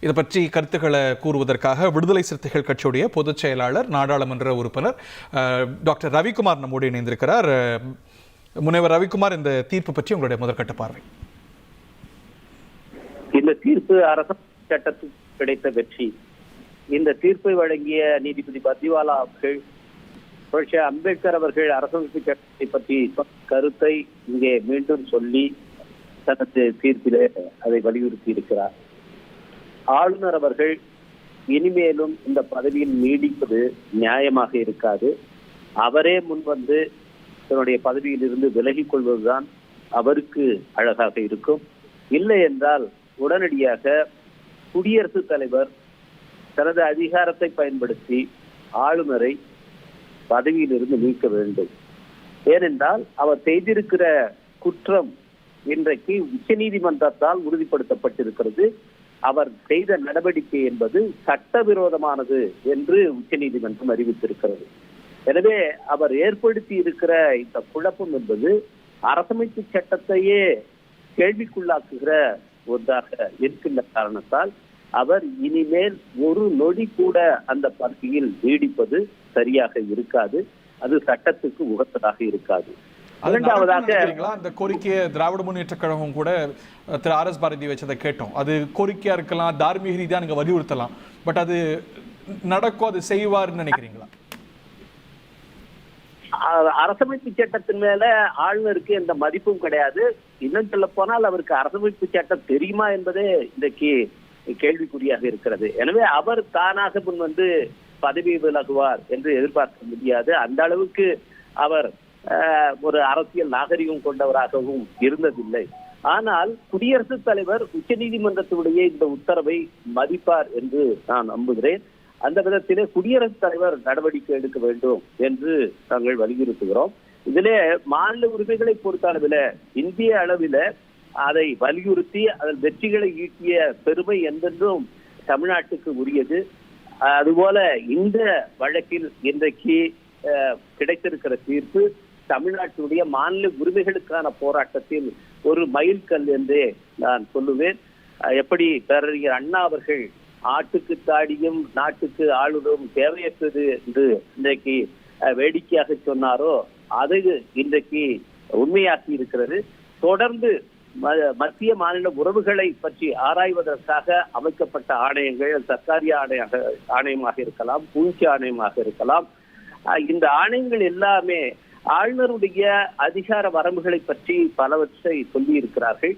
இதை பற்றி கருத்துக்களை கூறுவதற்காக விடுதலை சிறுத்தைகள் கட்சியுடைய பொதுச் செயலாளர் நாடாளுமன்ற உறுப்பினர் டாக்டர் ரவிக்குமார் நம்மோடு இணைந்திருக்கிறார். முனைவர் ரவிக்குமார், இந்த தீர்ப்பு பற்றி உங்களுடைய முதற்கட்ட பார்வை. இந்த தீர்ப்பு அரசு சட்டத்துக்கு கிடைத்த வெற்றி. இந்த தீர்ப்பை வழங்கிய நீதிபதி பத்ரிவாலா அவர்கள், புரட்சி அம்பேத்கர் அவர்கள் அரசமைப்பு சட்டத்தை பற்றி கருத்தை இங்கே மீண்டும் சொல்லி தனது தீர்ப்பிலே அதை வலியுறுத்தி இருக்கிறார். ஆளுநர் அவர்கள் இனிமேலும் இந்த பதவியில் நீடிப்பது நியாயமாக இருக்காது. அவரே முன்வந்து தன்னுடைய பதவியில் இருந்து விலகிக் கொள்வதுதான் அவருக்கு அழகாக இருக்கும். இல்லை என்றால் உடனடியாக குடியரசுத் தலைவர் தனது அதிகாரத்தை பயன்படுத்தி ஆளுநரை பதவியில் இருந்து நீக்க வேண்டும். ஏனென்றால் அவர் செய்திருக்கிற குற்றம் இன்றைக்கு உச்ச நீதிமன்றத்தால் உறுதிப்படுத்தப்பட்டிருக்கிறது. அவர் செய்த நடவடிக்கை என்பது சட்டவிரோதமானது என்று உச்ச நீதிமன்றம் அறிவித்திருக்கிறது. எனவே அவர் ஏற்படுத்தி இருக்கிற இந்த குழப்பம் என்பது அரசமைப்பு சட்டத்தையே கேள்விக்குள்ளாக்குகிற ஒன்றாக இருக்கின்ற காரணத்தால் அவர் இனிமேல் ஒரு நொடி கூட அந்த பதவியில் நீடிப்பது சரியாக இருக்காது. அது சட்டத்துக்கு உகந்ததாக இருக்காது. இரண்டாவதாக அந்த கோரிக்கையை திராவிட முன்னேற்ற கழகம் கூட திரு ஆர்.எஸ். பாரதி வச்சதை கேட்டோம். அது கோரிக்கையா இருக்கலாம், தார்மீக ரீதியா நீங்க வலியுறுத்தலாம். பட் அது நடக்கும், அது செய்வார்னு நினைக்கிறீங்களா? அரசமைப்பு சட்டத்தின் மேல ஆளுநருக்கு எந்த மதிப்பும் கிடையாது. இன்னும் சொல்ல போனால் அவருக்கு அரசமைப்பு சட்டம் தெரியுமா என்பதே இன்றைக்கு கேள்விக்குறியாக இருக்கிறது. எனவே அவர் தானாக முன் வந்து பதவி விலகுவார் என்று எதிர்பார்க்க முடியாது. அந்த அளவுக்கு அவர் ஒரு அரசியல் நாகரிகம் கொண்டவராகவும் இருந்ததில்லை. ஆனால் குடியரசுத் தலைவர் உச்ச நீதிமன்றத்துடைய இந்த உத்தரவை மதிப்பார் என்று நான் நம்புகிறேன். அந்த விதத்திலே குடியரசுத் தலைவர் நடவடிக்கை எடுக்க வேண்டும் என்று நாங்கள் வலியுறுத்துகிறோம். இதிலே மாநில உரிமைகளை பொறுத்த அளவில் இந்திய அளவில் அதை வலியுறுத்தி அதன் வெற்றிகளை ஈட்டிய பெருமை என்றென்றும் தமிழ்நாட்டுக்கு உரியது. அதுபோல இந்த வழக்கில் இன்றைக்கு கிடைத்திருக்கிற தீர்ப்பு தமிழ்நாட்டுடைய மாநில உரிமைகளுக்கான போராட்டத்தில் ஒரு மைல்கல் என்றே நான் சொல்லுவேன். எப்படி பேரறிஞர் அண்ணா அவர்கள் ஆட்டுக்கு தாடியும் நாட்டுக்கு ஆளுநரும் தேவையற்றது என்று இன்றைக்கு வேடிக்கையாக சொன்னாரோ அது இன்றைக்கு உண்மையாக்கி இருக்கிறது. தொடர்ந்து மத்திய மாநில உறவுகளை பற்றி ஆராய்வதற்காக அமைக்கப்பட்ட ஆணையங்கள் சர்க்காரிய ஆணையமாக இருக்கலாம், பூஞ்சி ஆணையமாக இருக்கலாம். இந்த ஆணையங்கள் எல்லாமே ஆளுநருடைய அதிகார வரம்புகளை பற்றி பலவற்றை சொல்லி இருக்கிறார்கள்.